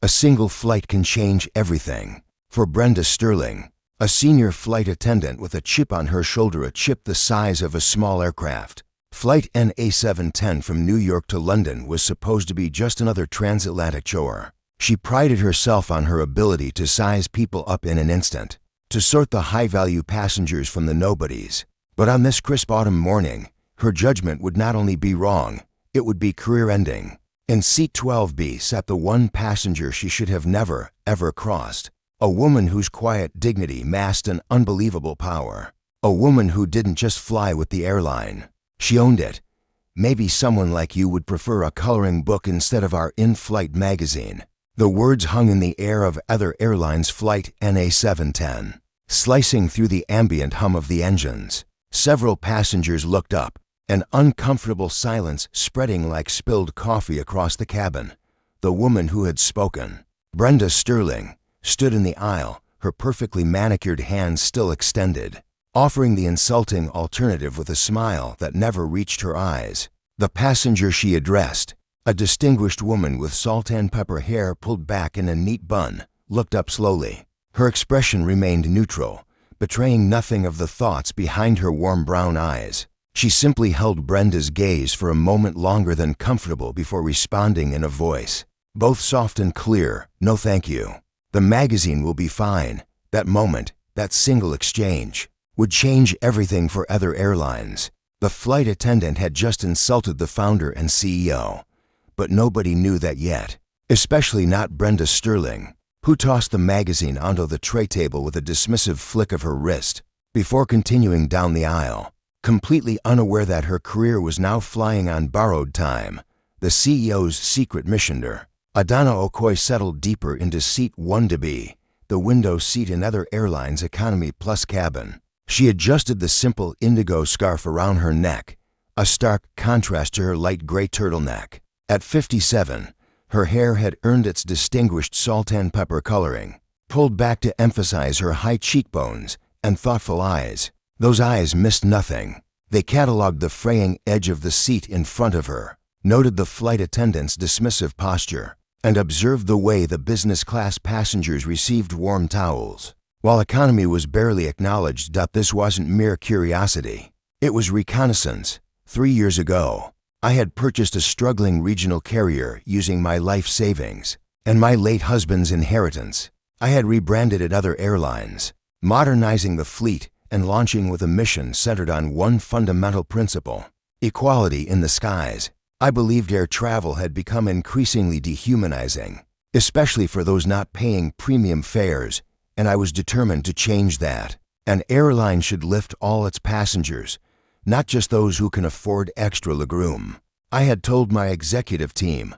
A single flight can change everything. For Brenda Sterling, a senior flight attendant with a chip on her shoulder, a chip the size of a small aircraft. Flight NA710 from New York to London was supposed to be just another transatlantic chore. She prided herself on her ability to size people up in an instant, to sort the high-value passengers from the nobodies. But on this crisp autumn morning, her judgment would not only be wrong, it would be career-ending. In seat 12B sat the one passenger she should have never, ever crossed. A woman whose quiet dignity masked an unbelievable power. A woman who didn't just fly with the airline. She owned it. Maybe someone like you would prefer a coloring book instead of our in-flight magazine. The words hung in the air of other airlines' flight NA710, slicing through the ambient hum of the engines. Several passengers looked up, an uncomfortable silence spreading like spilled coffee across the cabin. The woman who had spoken, Brenda Sterling, stood in the aisle, her perfectly manicured hands still extended, offering the insulting alternative with a smile that never reached her eyes. The passenger she addressed, a distinguished woman with salt and pepper hair pulled back in a neat bun, looked up slowly. Her expression remained neutral, betraying nothing of the thoughts behind her warm brown eyes. She simply held Brenda's gaze for a moment longer than comfortable before responding in a voice, both soft and clear, "No thank you. The magazine will be fine." That moment, that single exchange, would change everything for other airlines. The flight attendant had just insulted the founder and CEO. But nobody knew that yet, especially not Brenda Sterling, who tossed the magazine onto the tray table with a dismissive flick of her wrist, before continuing down the aisle, completely unaware that her career was now flying on borrowed time. The CEO's secret missioner, Adana Okoye, settled deeper into seat 1B, the window seat in other airlines' Economy Plus cabin. She adjusted the simple indigo scarf around her neck, a stark contrast to her light gray turtleneck. At 57, her hair had earned its distinguished salt and pepper coloring, pulled back to emphasize her high cheekbones and thoughtful eyes. Those eyes missed nothing. They cataloged the fraying edge of the seat in front of her, noted the flight attendant's dismissive posture, and observed the way the business-class passengers received warm towels. While economy was barely acknowledged, this wasn't mere curiosity. It was reconnaissance. 3 years ago, I had purchased a struggling regional carrier using my life savings and my late husband's inheritance. I had rebranded at other airlines, modernizing the fleet and launching with a mission centered on one fundamental principle: equality in the skies. I believed air travel had become increasingly dehumanizing, especially for those not paying premium fares, and I was determined to change that. An airline should lift all its passengers, not just those who can afford extra legroom. I had told my executive team,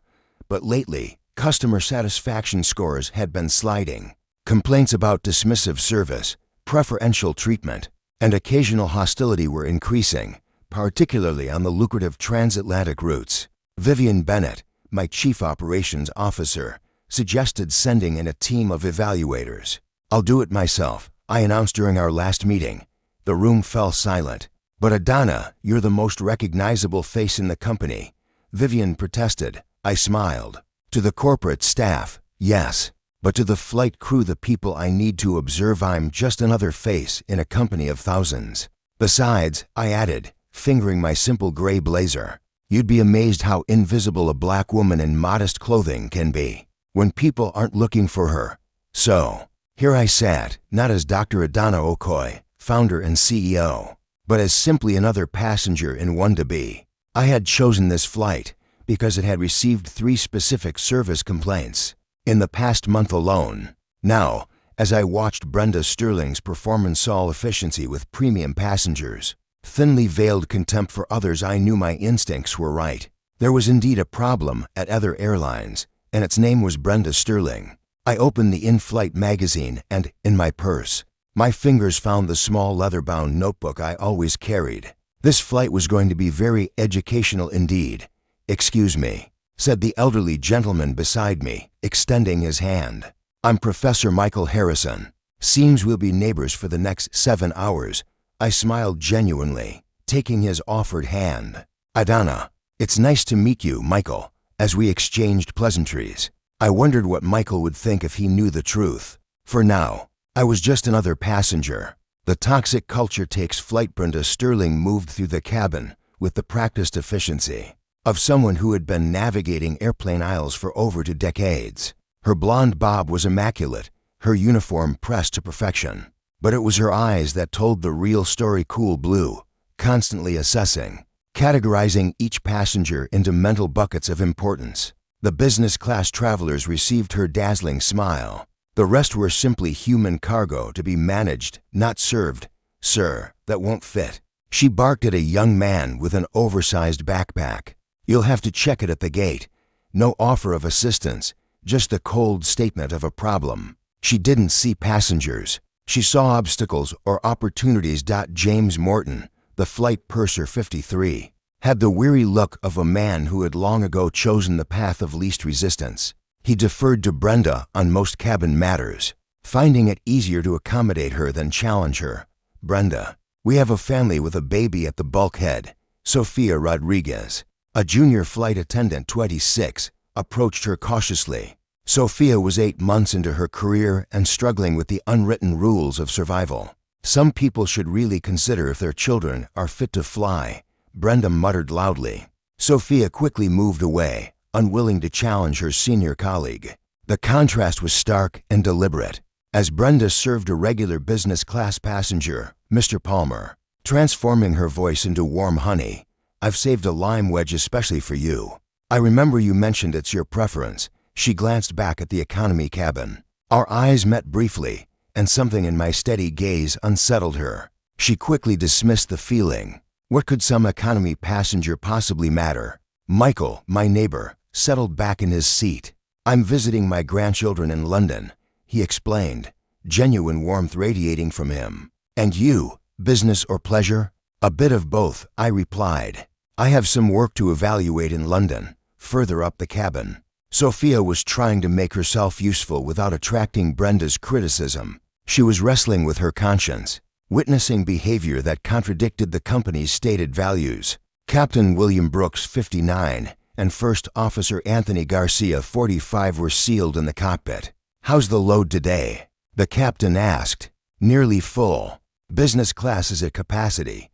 but lately, customer satisfaction scores had been sliding. Complaints about dismissive service, preferential treatment, and occasional hostility were increasing, particularly on the lucrative transatlantic routes. Vivian Bennett, my chief operations officer, suggested sending in a team of evaluators. "I'll do it myself," I announced during our last meeting. The room fell silent. "But Adana, you're the most recognizable face in the company," Vivian protested. I smiled. "To the corporate staff, yes. But to the flight crew, the people I need to observe, I'm just another face in a company of thousands. Besides," I added, fingering my simple gray blazer, "you'd be amazed how invisible a black woman in modest clothing can be when people aren't looking for her." So, here I sat, not as Dr. Adana Okoye, founder and CEO, but as simply another passenger in 1B. I had chosen this flight because it had received 3 specific service complaints in the past month alone. Now, as I watched Brenda Sterling's performance all efficiency with premium passengers, thinly veiled contempt for others, I knew my instincts were right. There was indeed a problem at other airlines, and its name was Brenda Sterling. I opened the in-flight magazine and, in my purse, my fingers found the small leather-bound notebook I always carried. This flight was going to be very educational indeed. "Excuse me," said the elderly gentleman beside me, extending his hand. "I'm Professor Michael Harrison. Seems we'll be neighbors for the next 7 hours." I smiled genuinely, taking his offered hand. "Adana, it's nice to meet you, Michael," as we exchanged pleasantries. I wondered what Michael would think if he knew the truth. For now, I was just another passenger. The toxic culture takes flight. Brenda Sterling moved through the cabin with the practiced efficiency of someone who had been navigating airplane aisles for over 2 decades. Her blonde bob was immaculate, her uniform pressed to perfection. But it was her eyes that told the real story. Cool blue, constantly assessing, categorizing each passenger into mental buckets of importance. The business class travelers received her dazzling smile. The rest were simply human cargo to be managed, not served. Sir, that won't fit. She barked at a young man with an oversized backpack. You'll have to check it at the gate. No offer of assistance, just the cold statement of a problem. She didn't see passengers. She saw obstacles or opportunities. James Morton, the flight purser 53, had the weary look of a man who had long ago chosen the path of least resistance. He deferred to Brenda on most cabin matters, finding it easier to accommodate her than challenge her. Brenda, we have a family with a baby at the bulkhead. Sophia Rodriguez, a junior flight attendant 26, approached her cautiously. Sophia was 8 months into her career and struggling with the unwritten rules of survival. Some people should really consider if their children are fit to fly, Brenda muttered loudly. Sophia quickly moved away, unwilling to challenge her senior colleague. The contrast was stark and deliberate, as Brenda served a regular business class passenger, Mr. Palmer, transforming her voice into warm honey. I've saved a lime wedge especially for you. I remember you mentioned it's your preference. She glanced back at the economy cabin. Our eyes met briefly, and something in my steady gaze unsettled her. She quickly dismissed the feeling. What could some economy passenger possibly matter? Michael, my neighbor, settled back in his seat. I'm visiting my grandchildren in London, he explained, genuine warmth radiating from him. And you, business or pleasure? A bit of both, I replied. I have some work to evaluate in London, further up the cabin. Sophia was trying to make herself useful without attracting Brenda's criticism. She was wrestling with her conscience, witnessing behavior that contradicted the company's stated values. Captain William Brooks, 59, and First Officer Anthony Garcia, 45, were sealed in the cockpit. How's the load today? The captain asked. Nearly full. Business class is at capacity.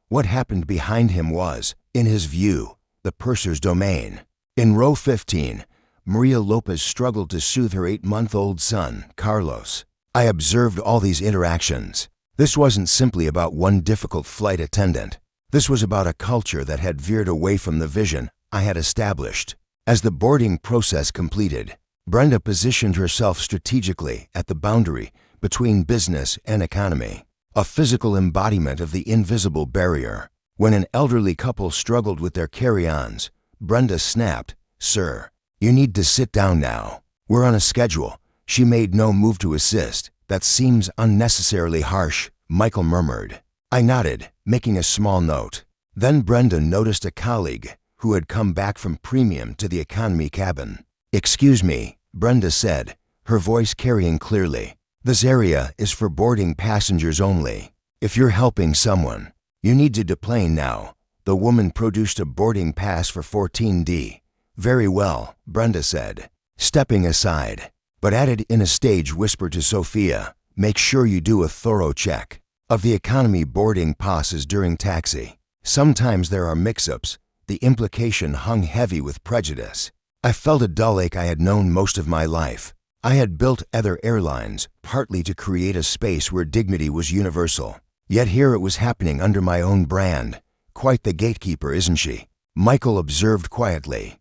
What happened behind him was, in his view, the purser's domain. In row 15, Maria Lopez struggled to soothe her 8-month-old son, Carlos. I observed all these interactions. This wasn't simply about one difficult flight attendant. This was about a culture that had veered away from the vision I had established. As the boarding process completed, Brenda positioned herself strategically at the boundary between business and economy, a physical embodiment of the invisible barrier. When an elderly couple struggled with their carry-ons, Brenda snapped, Sir, you need to sit down now. We're on a schedule. She made no move to assist. That seems unnecessarily harsh, Michael murmured. I nodded, making a small note. Then Brenda noticed a colleague who had come back from premium to the economy cabin. Excuse me, Brenda said, her voice carrying clearly. This area is for boarding passengers only. If you're helping someone, you need to deplane now. The woman produced a boarding pass for 14D. Very well, Brenda said, stepping aside, but added in a stage whisper to Sophia, make sure you do a thorough check of the economy boarding passes during taxi. Sometimes there are mix-ups. The implication hung heavy with prejudice. I felt a dull ache I had known most of my life. I had built other airlines, partly to create a space where dignity was universal. Yet here it was happening under my own brand. Quite the gatekeeper, isn't she? Michael observed quietly.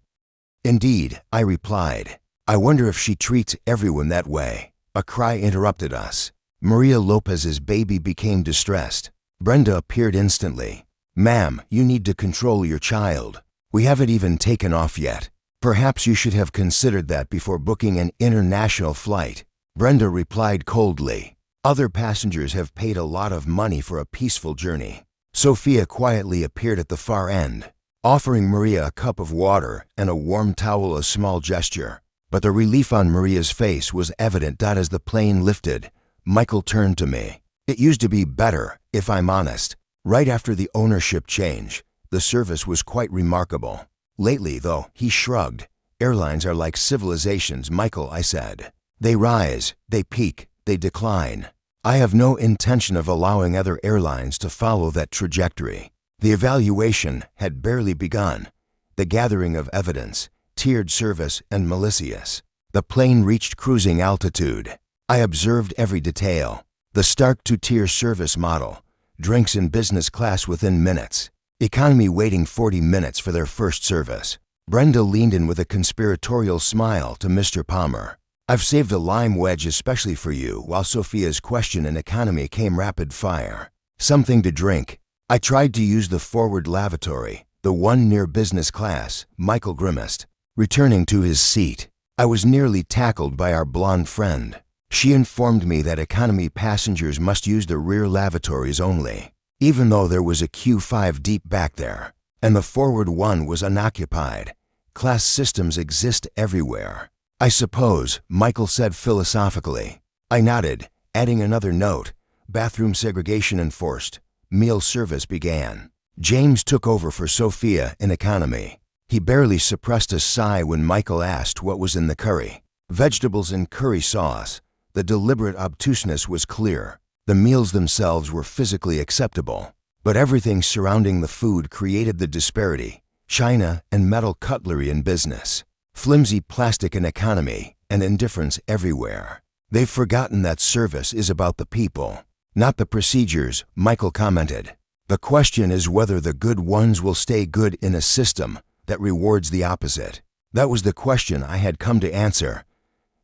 Indeed, I replied. I wonder if she treats everyone that way. A cry interrupted us. Maria Lopez's baby became distressed. Brenda appeared instantly. Ma'am, you need to control your child. We haven't even taken off yet. Perhaps you should have considered that before booking an international flight. Brenda replied coldly. Other passengers have paid a lot of money for a peaceful journey. Sophia quietly appeared at the far end, offering Maria a cup of water and a warm towel, a small gesture. But the relief on Maria's face was evident. As the plane lifted, Michael turned to me. It used to be better, if I'm honest. Right after the ownership change, the service was quite remarkable. Lately, though, he shrugged, Airlines are like civilizations, Michael, I said. They rise, they peak, they decline. I have no intention of allowing other airlines to follow that trajectory. The evaluation had barely begun. The gathering of evidence, tiered service, and malicious. The plane reached cruising altitude. I observed every detail. The stark two-tier service model. Drinks in business class within minutes. Economy waiting 40 minutes for their first service. Brenda leaned in with a conspiratorial smile to Mr. Palmer. I've saved a lime wedge especially for you, while Sophia's question in economy came rapid fire. Something to drink. I tried to use the forward lavatory, the one near business class. Michael grimaced. Returning to his seat, I was nearly tackled by our blonde friend. She informed me that economy passengers must use the rear lavatories only, even though there was a Q5 deep back there, and the forward one was unoccupied. Class systems exist everywhere. I suppose, Michael said philosophically. I nodded, adding another note. Bathroom segregation enforced. Meal service began. James took over for Sophia in economy. He barely suppressed a sigh when Michael asked what was in the curry. Vegetables and curry sauce. The deliberate obtuseness was clear. The meals themselves were physically acceptable, but everything surrounding the food created the disparity. China and metal cutlery in business. Flimsy plastic in economy, and indifference everywhere. They've forgotten that service is about the people, not the procedures, Michael commented. The question is whether the good ones will stay good in a system that rewards the opposite. That was the question I had come to answer.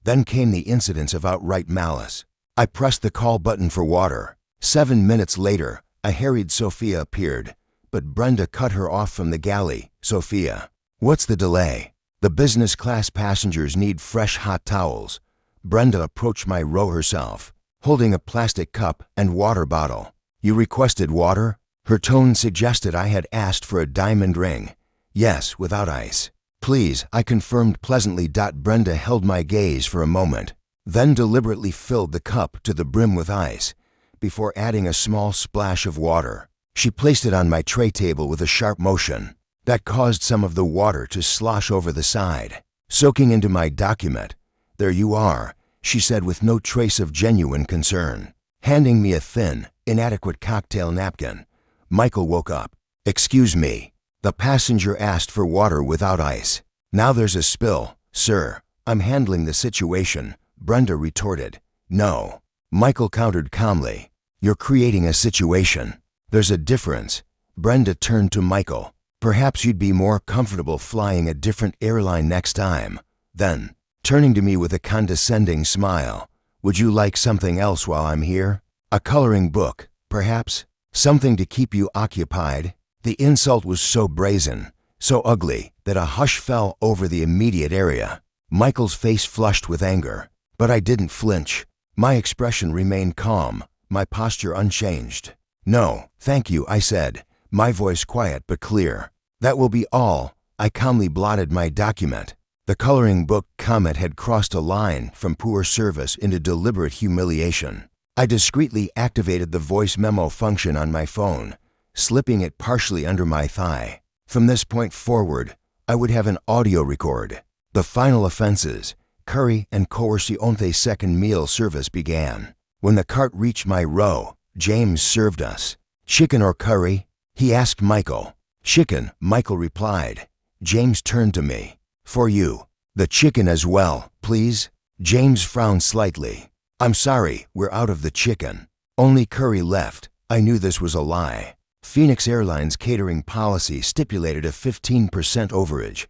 Then came the incidents of outright malice. I pressed the call button for water. 7 minutes later, a harried Sophia appeared, but Brenda cut her off from the galley. Sophia, what's the delay? The business class passengers need fresh hot towels. Brenda approached my row herself, holding a plastic cup and water bottle. You requested water? Her tone suggested I had asked for a diamond ring. Yes, without ice. Please, I confirmed pleasantly. Brenda held my gaze for a moment, then deliberately filled the cup to the brim with ice, before adding a small splash of water. She placed it on my tray table with a sharp motion that caused some of the water to slosh over the side, soaking into my document. There you are, she said with no trace of genuine concern, handing me a thin, inadequate cocktail napkin. Michael woke up. Excuse me. The passenger asked for water without ice. Now there's a spill, sir. I'm handling the situation, Brenda retorted. No. Michael countered calmly. You're creating a situation. There's a difference. Brenda turned to Michael. Perhaps you'd be more comfortable flying a different airline next time. Then, turning to me with a condescending smile, would you like something else while I'm here? A coloring book, perhaps? Something to keep you occupied? The insult was so brazen, so ugly, that a hush fell over the immediate area. Michael's face flushed with anger, but I didn't flinch. My expression remained calm, my posture unchanged. No, thank you, I said, my voice quiet but clear. That will be all. I calmly blotted my document. The coloring book comment had crossed a line from poor service into deliberate humiliation. I discreetly activated the voice memo function on my phone, slipping it partially under my thigh. From this point forward, I would have an audio record. The final offenses, curry and coerciente second meal service began. When the cart reached my row, James served us. Chicken or curry? He asked Michael. Chicken, Michael replied. James turned to me. For you. The chicken as well, please? James frowned slightly. I'm sorry, we're out of the chicken. Only curry left. I knew this was a lie. Phoenix Airlines catering policy stipulated a 15% overage.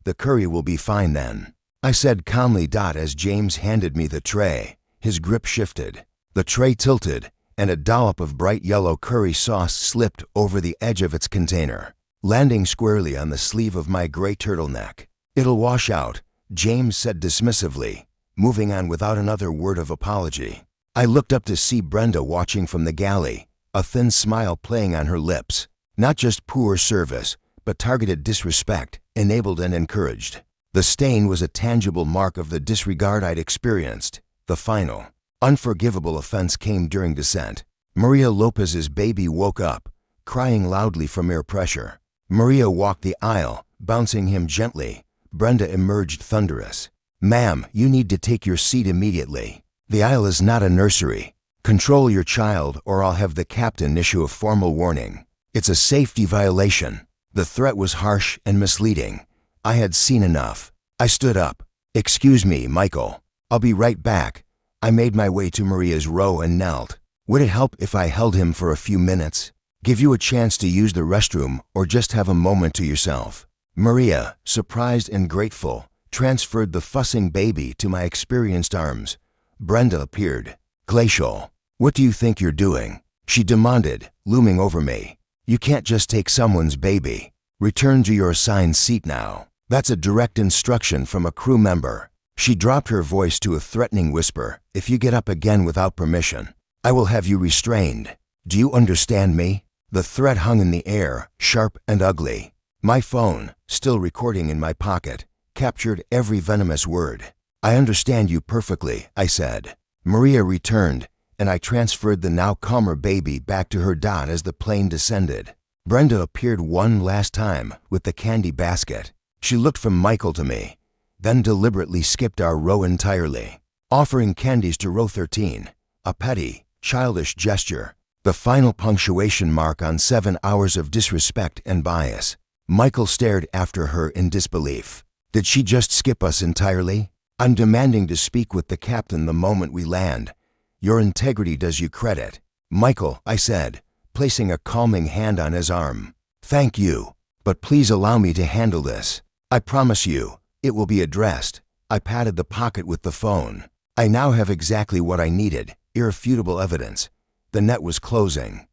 The curry will be fine then, I said calmly. As James handed me the tray, his grip shifted. The tray tilted, and a dollop of bright yellow curry sauce slipped over the edge of its container, landing squarely on the sleeve of my gray turtleneck. It'll wash out, James said dismissively, moving on without another word of apology. I looked up to see Brenda watching from the galley, a thin smile playing on her lips. Not just poor service, but targeted disrespect, enabled and encouraged. The stain was a tangible mark of the disregard I'd experienced. The final, unforgivable offense came during descent. Maria Lopez's baby woke up, crying loudly from air pressure. Maria walked the aisle, bouncing him gently, Brenda emerged thunderous. "Ma'am, you need to take your seat immediately. The aisle is not a nursery. Control your child or I'll have the captain issue a formal warning. It's a safety violation." The threat was harsh and misleading. I had seen enough. I stood up. "Excuse me, Michael. I'll be right back." I made my way to Maria's row and knelt. "Would it help if I held him for a few minutes? Give you a chance to use the restroom or just have a moment to yourself?" Maria, surprised and grateful, transferred the fussing baby to my experienced arms. Brenda appeared. "Glacial, what do you think you're doing?" she demanded, looming over me. "You can't just take someone's baby. Return to your assigned seat now." That's a direct instruction from a crew member. She dropped her voice to a threatening whisper. "If you get up again without permission, I will have you restrained. Do you understand me?" The threat hung in the air, sharp and ugly. My phone, still recording in my pocket, captured every venomous word. "I understand you perfectly," I said. Maria returned, and I transferred the now calmer baby back to her dot as the plane descended. Brenda appeared one last time with the candy basket. She looked from Michael to me, then deliberately skipped our row entirely, offering candies to row 13, a petty, childish gesture, the final punctuation mark on 7 hours of disrespect and bias. Michael stared after her in disbelief. Did she just skip us entirely? "I'm demanding to speak with the captain the moment we land. Your integrity does you credit." "Michael," I said, placing a calming hand on his arm. "Thank you, but please allow me to handle this. I promise you, it will be addressed." I patted the pocket with the phone. I now have exactly what I needed, irrefutable evidence. The net was closing.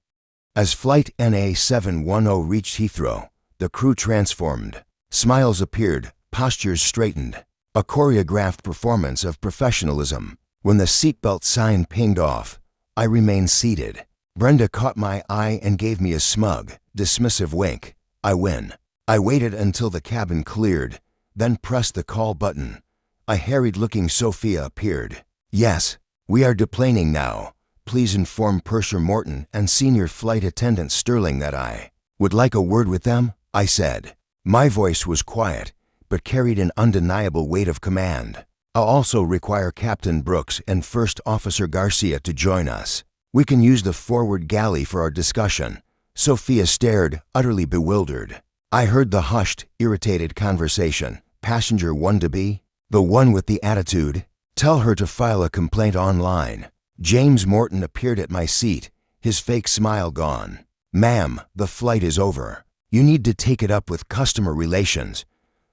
As Flight NA710 reached Heathrow, the crew transformed. Smiles appeared, postures straightened. A choreographed performance of professionalism. When the seatbelt sign pinged off, I remained seated. Brenda caught my eye and gave me a smug, dismissive wink. I win. I waited until the cabin cleared, then pressed the call button. A harried-looking Sophia appeared. "Yes, we are deplaning now. Please inform Purser Morton and Senior Flight Attendant Sterling that I would like a word with them," I said. My voice was quiet, but carried an undeniable weight of command. "I'll also require Captain Brooks and First Officer Garcia to join us. We can use the forward galley for our discussion." Sophia stared, utterly bewildered. I heard the hushed, irritated conversation. "Passenger 1 to be? The one with the attitude? Tell her to file a complaint online." James Morton appeared at my seat, his fake smile gone. "Ma'am, the flight is over. You need to take it up with customer relations.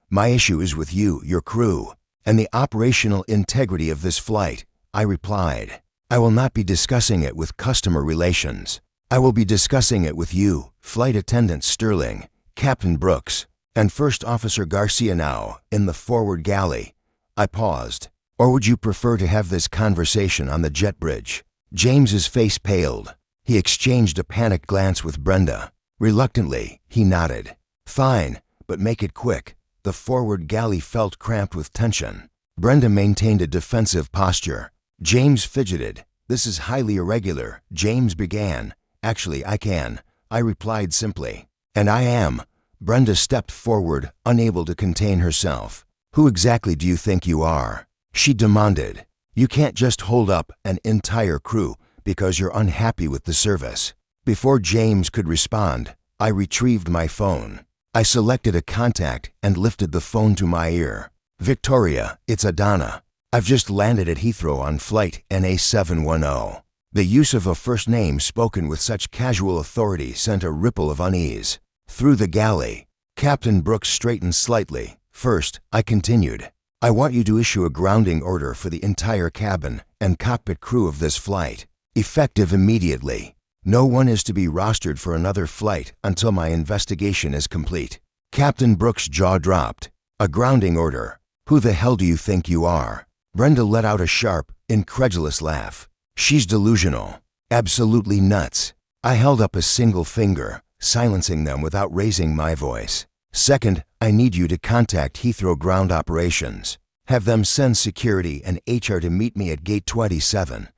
My issue is with you, your crew, and the operational integrity of this flight," I replied. "I will not be discussing it with customer relations. I will be discussing it with you, Flight Attendant Sterling, Captain Brooks, and First Officer Garcia now, in the forward galley." I paused. "Or would you prefer to have this conversation on the jet bridge?" James's face paled. He exchanged a panicked glance with Brenda. Reluctantly, he nodded. "Fine, but make it quick." The forward galley felt cramped with tension. Brenda maintained a defensive posture. James fidgeted. "This is highly irregular," James began. "Actually, I can," I replied simply. "And I am." Brenda stepped forward, unable to contain herself. "Who exactly do you think you are?" she demanded. "You can't just hold up an entire crew because you're unhappy with the service." Before James could respond, I retrieved my phone. I selected a contact and lifted the phone to my ear. "Victoria, it's Adana. I've just landed at Heathrow on Flight NA710. The use of a first name spoken with such casual authority sent a ripple of unease through the galley. Captain Brooks straightened slightly. "First," I continued, "I want you to issue a grounding order for the entire cabin and cockpit crew of this flight, effective immediately. No one is to be rostered for another flight until my investigation is complete." Captain Brooks' jaw dropped. "A grounding order? Who the hell do you think you are?" Brenda let out a sharp, incredulous laugh. "She's delusional. Absolutely nuts." I held up a single finger, silencing them without raising my voice. "Second, I need you to contact Heathrow Ground Operations. Have them send security and HR to meet me at Gate 27.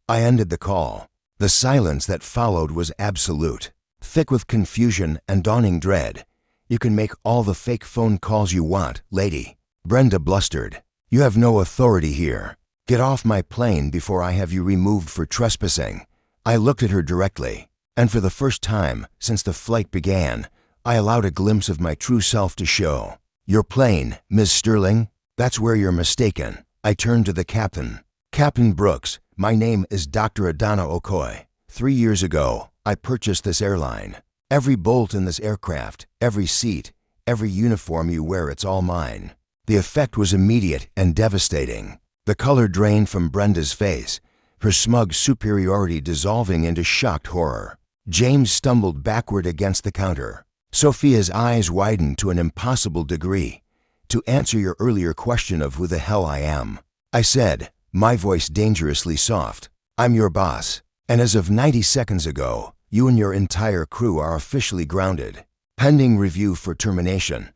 I ended the call. The silence that followed was absolute, thick with confusion and dawning dread. "You can make all the fake phone calls you want, lady," Brenda blustered. "You have no authority here. Get off my plane before I have you removed for trespassing." I looked at her directly, and for the first time since the flight began, I allowed a glimpse of my true self to show. "Your plane, Ms. Sterling? That's where you're mistaken." I turned to the captain. "Captain Brooks, my name is Dr. Adana Okoye. 3 years ago, I purchased this airline. Every bolt in this aircraft, every seat, every uniform you wear, it's all mine." The effect was immediate and devastating. The color drained from Brenda's face, her smug superiority dissolving into shocked horror. James stumbled backward against the counter. Sophia's eyes widened to an impossible degree. "To answer your earlier question of who the hell I am," I said, my voice dangerously soft, "I'm your boss, and as of 90 seconds ago, you and your entire crew are officially grounded, pending review for termination."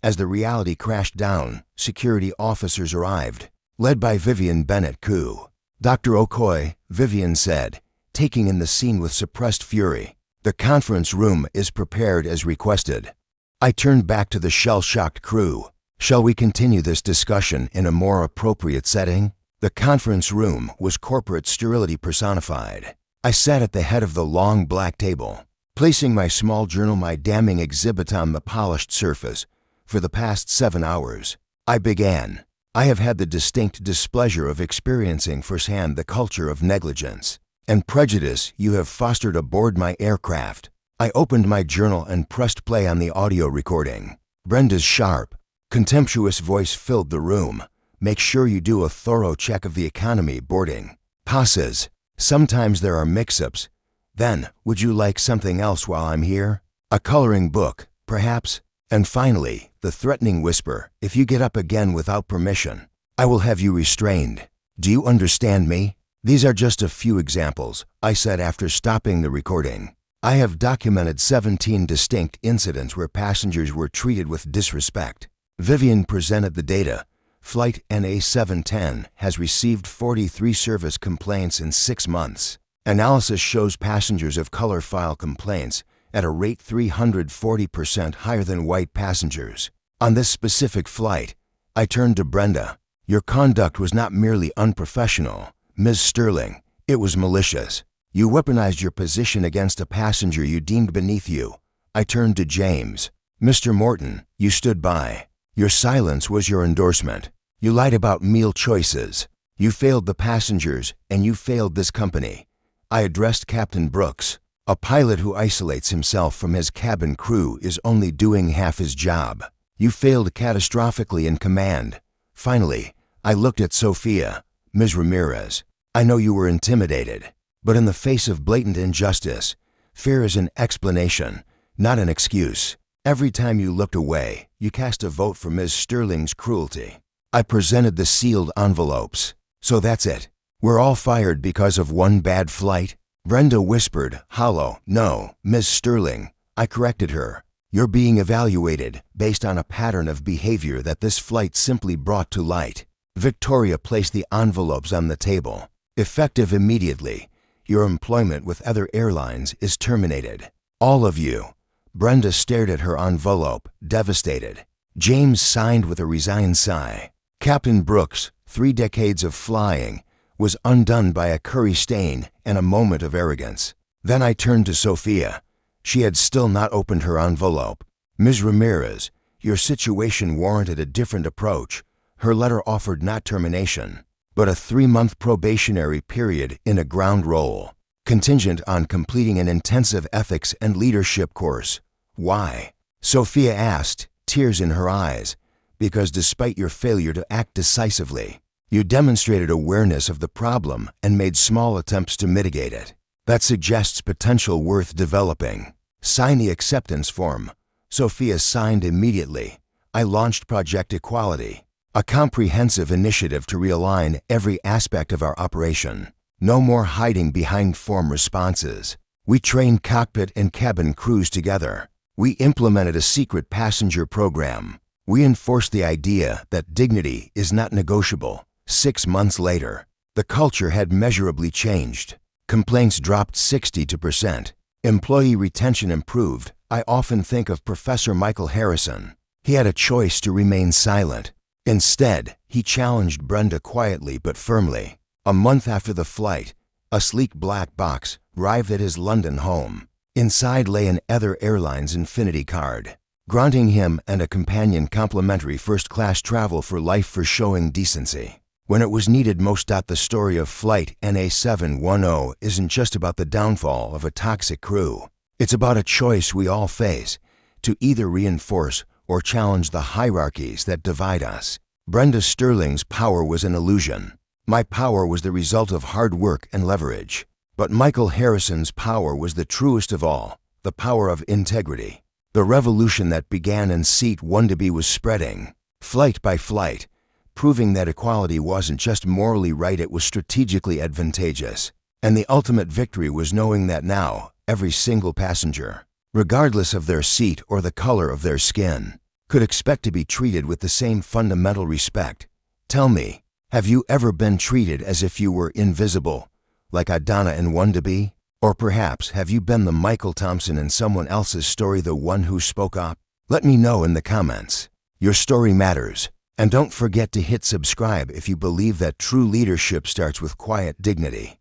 As the reality crashed down, security officers arrived, led by Vivian Bennett Koo. "Dr. Okoye," Vivian said, taking in the scene with suppressed fury, "the conference room is prepared as requested." I turned back to the shell-shocked crew. "Shall we continue this discussion in a more appropriate setting?" The conference room was corporate sterility personified. I sat at the head of the long black table, placing my small journal, my damning exhibit, on the polished surface. For the past 7 hours, I began. I have had the distinct displeasure of experiencing firsthand the culture of negligence and prejudice you have fostered aboard my aircraft. I opened my journal and pressed play on the audio recording. Brenda's sharp, contemptuous voice filled the room. "Make sure you do a thorough check of the economy boarding passes. Sometimes there are mix-ups. Then, would you like something else while I'm here? A coloring book, perhaps?" And finally, the threatening whisper, "If you get up again without permission, I will have you restrained. Do you understand me?" "These are just a few examples," I said after stopping the recording. "I have documented 17 distinct incidents where passengers were treated with disrespect." Vivian presented the data. Flight NA710 has received 43 service complaints in 6 months. Analysis shows passengers of color file complaints at a rate 340% higher than white passengers. On this specific flight, I turned to Brenda. "Your conduct was not merely unprofessional, Ms. Sterling. It was malicious. You weaponized your position against a passenger you deemed beneath you." I turned to James. "Mr. Morton, you stood by. Your silence was your endorsement. You lied about meal choices. You failed the passengers, and you failed this company." I addressed Captain Brooks. "A pilot who isolates himself from his cabin crew is only doing half his job. You failed catastrophically in command." Finally, I looked at Sophia. "Ms. Ramirez, I know you were intimidated, but in the face of blatant injustice, fear is an explanation, not an excuse. Every time you looked away, you cast a vote for Ms. Sterling's cruelty." I presented the sealed envelopes. "So that's it. We're all fired because of one bad flight?" Brenda whispered, hollow. "No, Ms. Sterling," I corrected her. "You're being evaluated based on a pattern of behavior that this flight simply brought to light." Victoria placed the envelopes on the table. "Effective immediately. Your employment with other airlines is terminated. All of you." Brenda stared at her envelope, devastated. James signed with a resigned sigh. Captain Brooks, 3 decades of flying, was undone by a curry stain and a moment of arrogance. Then I turned to Sophia. She had still not opened her envelope. "Ms. Ramirez, your situation warranted a different approach." Her letter offered not termination, but a 3-month probationary period in a ground role, contingent on completing an intensive ethics and leadership course. "Why?" Sophia asked, tears in her eyes. "Because despite your failure to act decisively, you demonstrated awareness of the problem and made small attempts to mitigate it. That suggests potential worth developing. Sign the acceptance form." Sophia signed immediately. I launched Project Equality, a comprehensive initiative to realign every aspect of our operation. No more hiding behind form responses. We trained cockpit and cabin crews together. We implemented a secret passenger program. We enforced the idea that dignity is not negotiable. 6 months later, the culture had measurably changed. Complaints dropped 62%. Employee retention improved. I often think of Professor Michael Harrison. He had a choice to remain silent. Instead, he challenged Brenda quietly but firmly. A month after the flight, a sleek black box arrived at his London home. Inside lay an Airline's Infinity card, granting him and a companion complimentary first-class travel for life for showing decency when it was needed most. The story of Flight NA710 isn't just about the downfall of a toxic crew. It's about a choice we all face, to either reinforce or challenge the hierarchies that divide us. Brenda Sterling's power was an illusion. My power was the result of hard work and leverage. But Michael Harrison's power was the truest of all, the power of integrity. The revolution that began in seat 1 was spreading, flight by flight, proving that equality wasn't just morally right, it was strategically advantageous. And the ultimate victory was knowing that now, every single passenger, regardless of their seat or the color of their skin, could expect to be treated with the same fundamental respect. Tell me, have you ever been treated as if you were invisible, like Adana in 1? Or perhaps have you been the Michael Thompson in someone else's story, the one who spoke up? Let me know in the comments. Your story matters. And don't forget to hit subscribe if you believe that true leadership starts with quiet dignity.